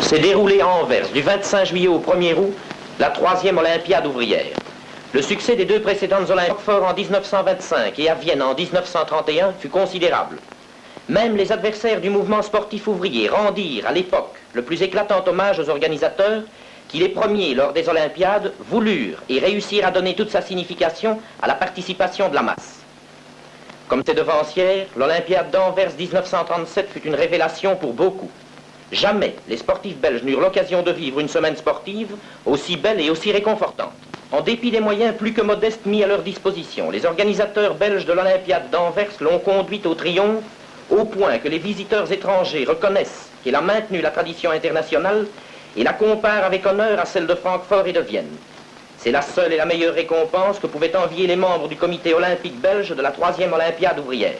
s'est déroulée à Anvers du 25 juillet au 1er août, la 3e Olympiade ouvrière. Le succès des deux précédentes Olympiades, Francfort en 1925 et à Vienne en 1931, fut considérable. Même les adversaires du mouvement sportif ouvrier rendirent à l'époque le plus éclatant hommage aux organisateurs qui, les premiers lors des Olympiades, voulurent et réussirent à donner toute sa signification à la participation de la masse. Comme ses devancières, l'Olympiade d'Anvers 1937 fut une révélation pour beaucoup. Jamais les sportifs belges n'eurent l'occasion de vivre une semaine sportive aussi belle et aussi réconfortante. En dépit des moyens plus que modestes mis à leur disposition, les organisateurs belges de l'Olympiade d'Anvers l'ont conduite au triomphe, au point que les visiteurs étrangers reconnaissent qu'elle a maintenu la tradition internationale et la comparent avec honneur à celle de Francfort et de Vienne. C'est la seule et la meilleure récompense que pouvaient envier les membres du comité olympique belge de la 3e Olympiade ouvrière.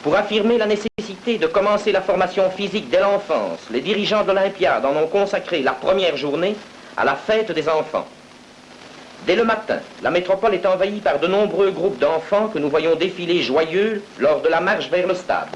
Pour affirmer la nécessité de commencer la formation physique dès l'enfance, les dirigeants de l'Olympiade en ont consacré la première journée à la fête des enfants. Dès le matin, la métropole est envahie par de nombreux groupes d'enfants que nous voyons défiler joyeux lors de la marche vers le stade.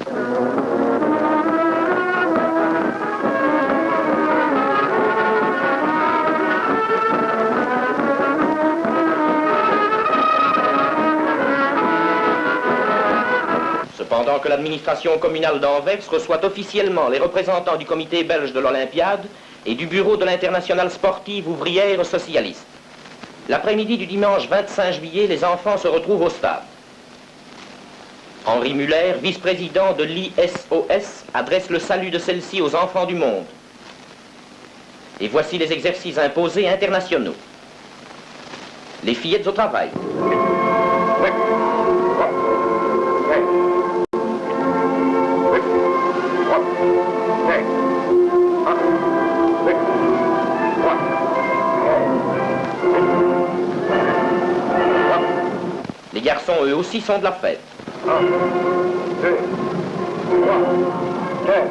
Pendant que l'administration communale d'Anvers reçoit officiellement les représentants du comité belge de l'Olympiade et du bureau de l'Internationale sportive ouvrière socialiste. L'après-midi du dimanche 25 juillet, les enfants se retrouvent au stade. Henri Muller, vice-président de l'ISOS, adresse le salut de celle-ci aux enfants du monde. Et voici les exercices imposés internationaux. Les fillettes au travail. Les garçons, eux aussi, sont de la fête. 1, 2, 3, 4,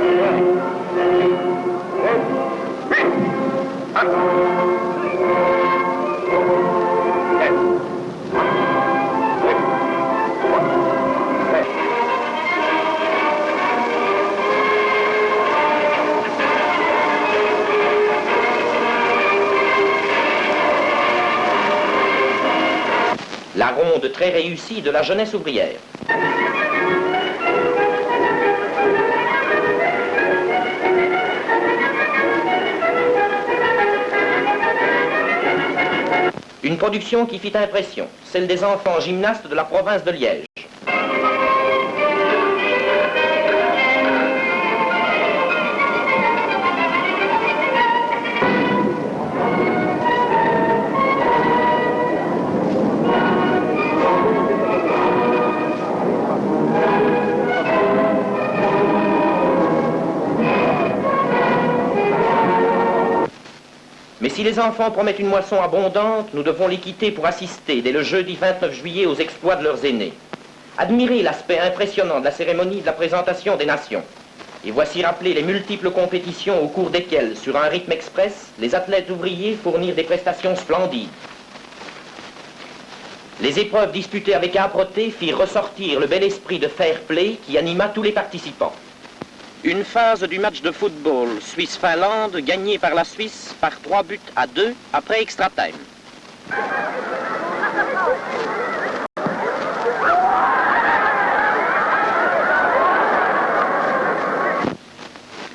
5, la ronde très réussie de la jeunesse ouvrière. Une production qui fit impression, celle des enfants gymnastes de la province de Liège. Mais si les enfants promettent une moisson abondante, nous devons les quitter pour assister dès le jeudi 29 juillet aux exploits de leurs aînés. Admirez l'aspect impressionnant de la cérémonie de la présentation des nations. Et voici rappelées les multiples compétitions au cours desquelles, sur un rythme express, les athlètes ouvriers fournirent des prestations splendides. Les épreuves disputées avec âpreté firent ressortir le bel esprit de fair play qui anima tous les participants. Une phase du match de football Suisse-Finlande gagnée par la Suisse par 3-2 après extra-time.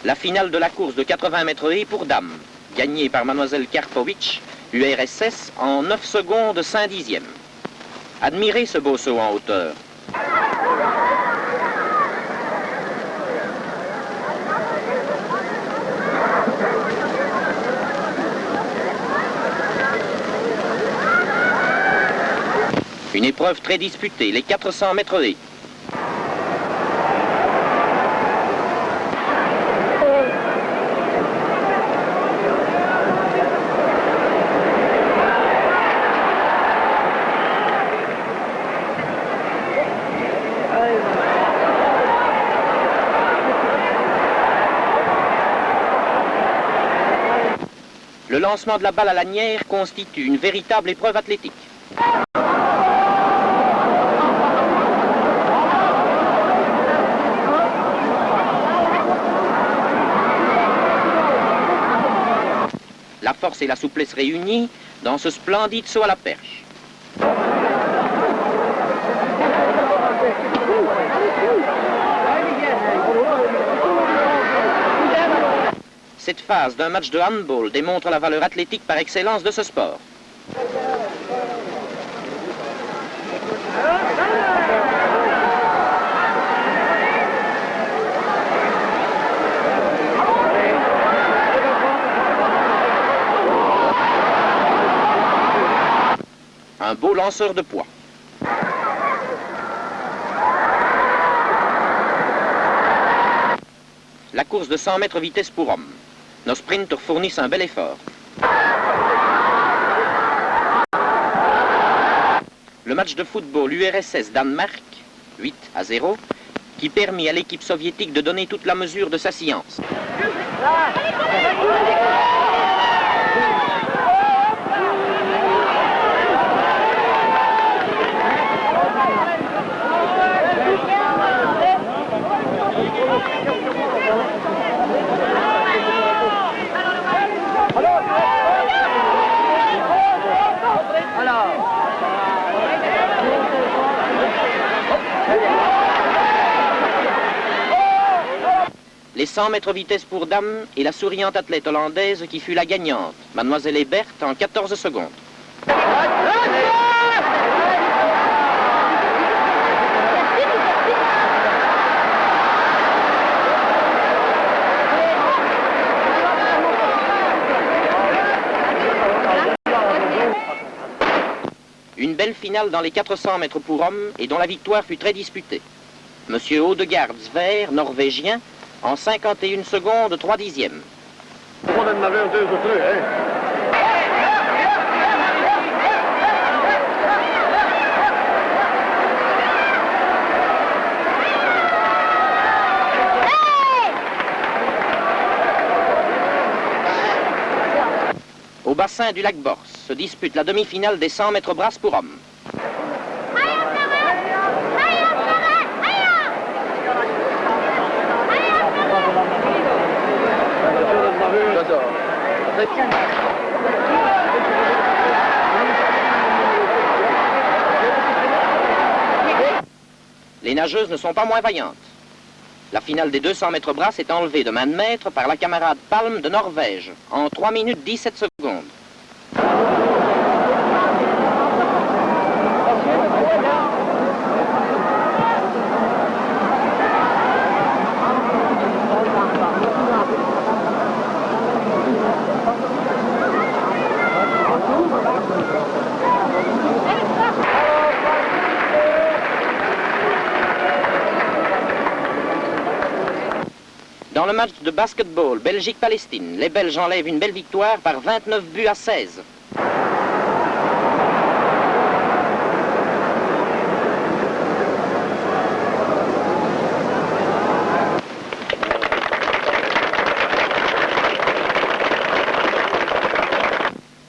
La finale de la course de 80 mètres haies pour dames, gagnée par Mademoiselle Karpovic, URSS, en 9 secondes 5 dixièmes. Admirez ce beau saut en hauteur. Une épreuve très disputée, les 400 mètres haies. Le lancement de la balle à lanière constitue une véritable épreuve athlétique. la force et la souplesse réunies dans ce splendide saut à la perche. Cette phase d'un match de handball démontre la valeur athlétique par excellence de ce sport. Un beau lanceur de poids. La course de 100 mètres vitesse pour hommes. Nos sprinters fournissent un bel effort. Le match de football URSS-Danemark, 8-0, qui permit à l'équipe soviétique de donner toute la mesure de sa science. Les 100 mètres vitesse pour dames et la souriante athlète hollandaise qui fut la gagnante, Mademoiselle Hebert, en 14 secondes. Une belle finale dans les 400 mètres pour hommes et dont la victoire fut très disputée. Monsieur Odegaard Sver, norvégien, en 51 secondes, 3 dixièmes. Au bassin du lac Bors se dispute la demi-finale des 100 mètres brasse pour hommes. Les nageuses ne sont pas moins vaillantes. La finale des 200 mètres brasse est enlevée de main de maître par la camarade Palm de Norvège en 3 minutes 17 secondes. Dans le match de basketball Belgique-Palestine, les Belges enlèvent une belle victoire par 29 buts à 16.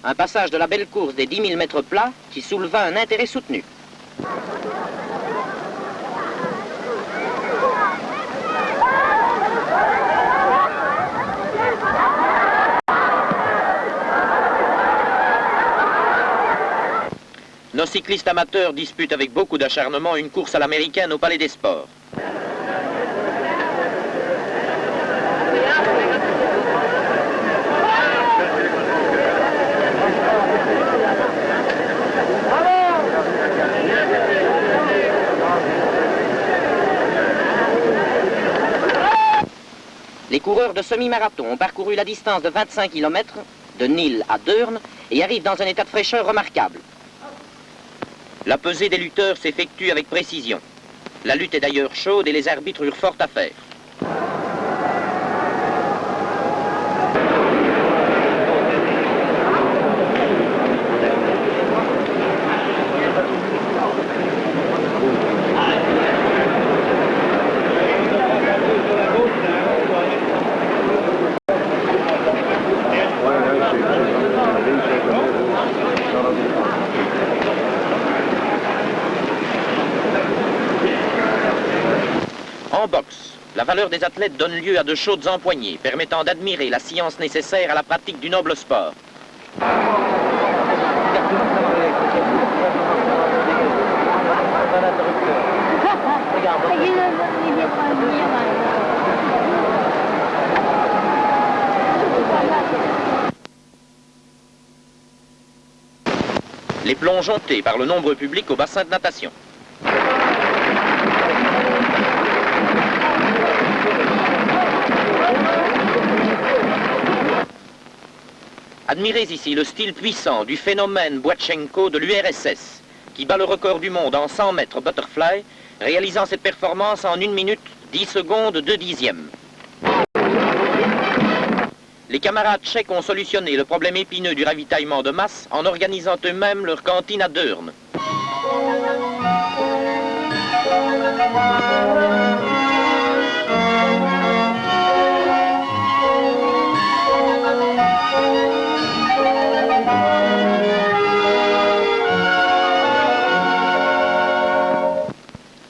Un passage de la belle course des 10 000 mètres plats qui souleva un intérêt soutenu. Nos cyclistes amateurs disputent avec beaucoup d'acharnement une course à l'américaine au Palais des Sports. Les coureurs de semi-marathon ont parcouru la distance de 25 km de Nîmes à Deurne et arrivent dans un état de fraîcheur remarquable. La pesée des lutteurs s'effectue avec précision. La lutte est d'ailleurs chaude et les arbitres eurent fort à faire. En boxe, la valeur des athlètes donne lieu à de chaudes empoignées, permettant d'admirer la science nécessaire à la pratique du noble sport. Les plongeons montés par le nombreux public au bassin de natation. Admirez ici le style puissant du phénomène Boatchenko de l'URSS, qui bat le record du monde en 100 mètres butterfly, réalisant cette performance en 1 minute 10 secondes 2 dixièmes. Les camarades tchèques ont solutionné le problème épineux du ravitaillement de masse en organisant eux-mêmes leur cantine à Deurne.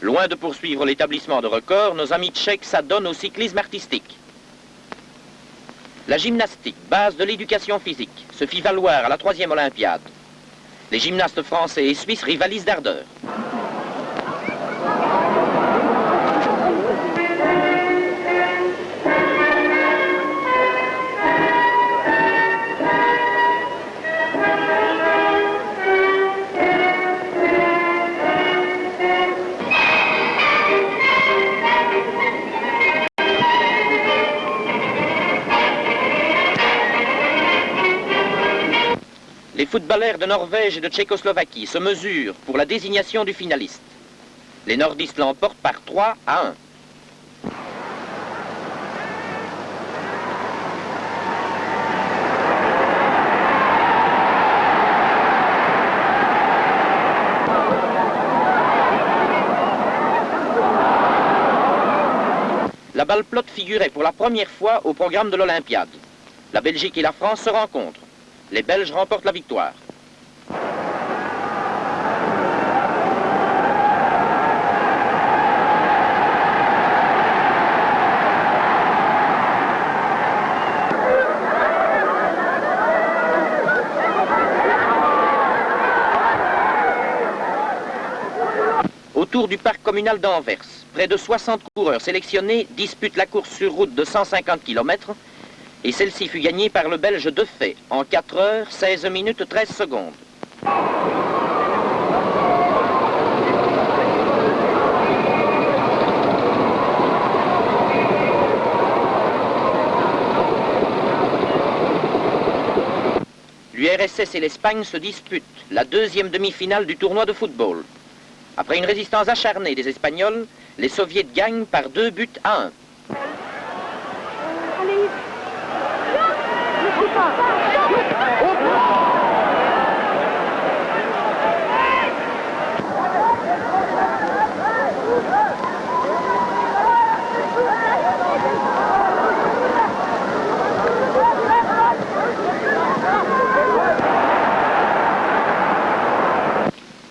Loin de poursuivre l'établissement de records, nos amis tchèques s'adonnent au cyclisme artistique. La gymnastique, base de l'éducation physique, se fit valoir à la 3e Olympiade. Les gymnastes français et suisses rivalisent d'ardeur. Les footballeurs de Norvège et de Tchécoslovaquie se mesurent pour la désignation du finaliste. Les nordistes l'emportent par 3-1. La balle flotte figurait pour la première fois au programme de l'Olympiade. La Belgique et la France se rencontrent. Les Belges remportent la victoire. Autour du parc communal d'Anvers, près de 60 coureurs sélectionnés disputent la course sur route de 150 km et celle-ci fut gagnée par le Belge Defay en 4 heures, 16 minutes, 13 secondes. L'URSS et l'Espagne se disputent la 2e demi-finale du tournoi de football. Après une résistance acharnée des Espagnols, les Soviets gagnent par 2-1.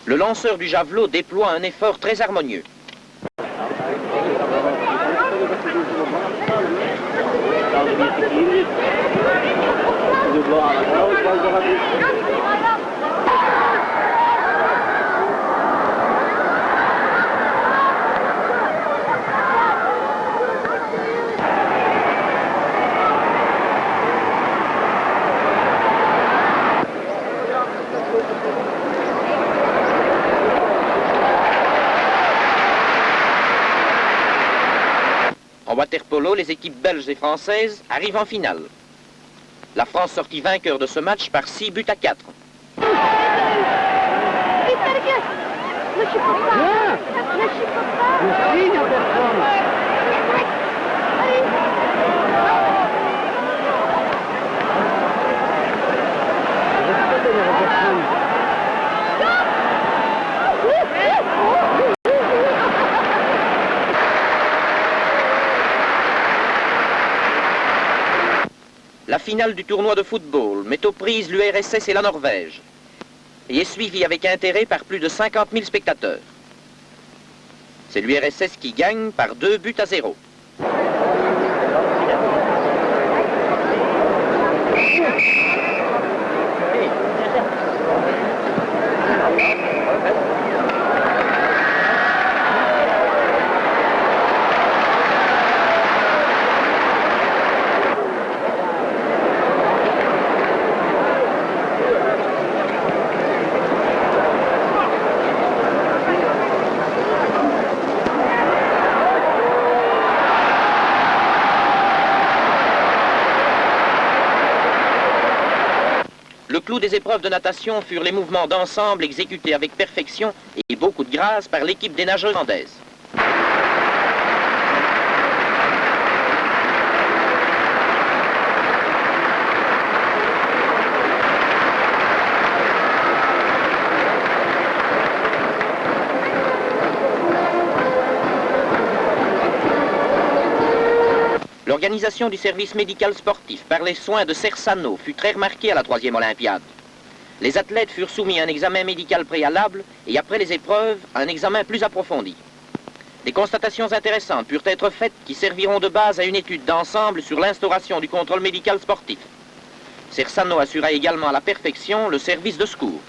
Le lanceur du javelot déploie un effort très harmonieux. En water-polo, les équipes belges et françaises arrivent en finale. La France sortit vainqueur de ce match par 6-4. La finale du tournoi de football met aux prises l'URSS et la Norvège et est suivie avec intérêt par plus de 50 000 spectateurs. C'est l'URSS qui gagne par 2-0. clou des épreuves de natation furent les mouvements d'ensemble exécutés avec perfection et beaucoup de grâce par l'équipe des nageurs hollandaises. L'organisation du service médical sportif par les soins de Cersano fut très remarquée à la 3e Olympiade. Les athlètes furent soumis à un examen médical préalable et après les épreuves, à un examen plus approfondi. Des constatations intéressantes purent être faites qui serviront de base à une étude d'ensemble sur l'instauration du contrôle médical sportif. Cersano assura également à la perfection le service de secours.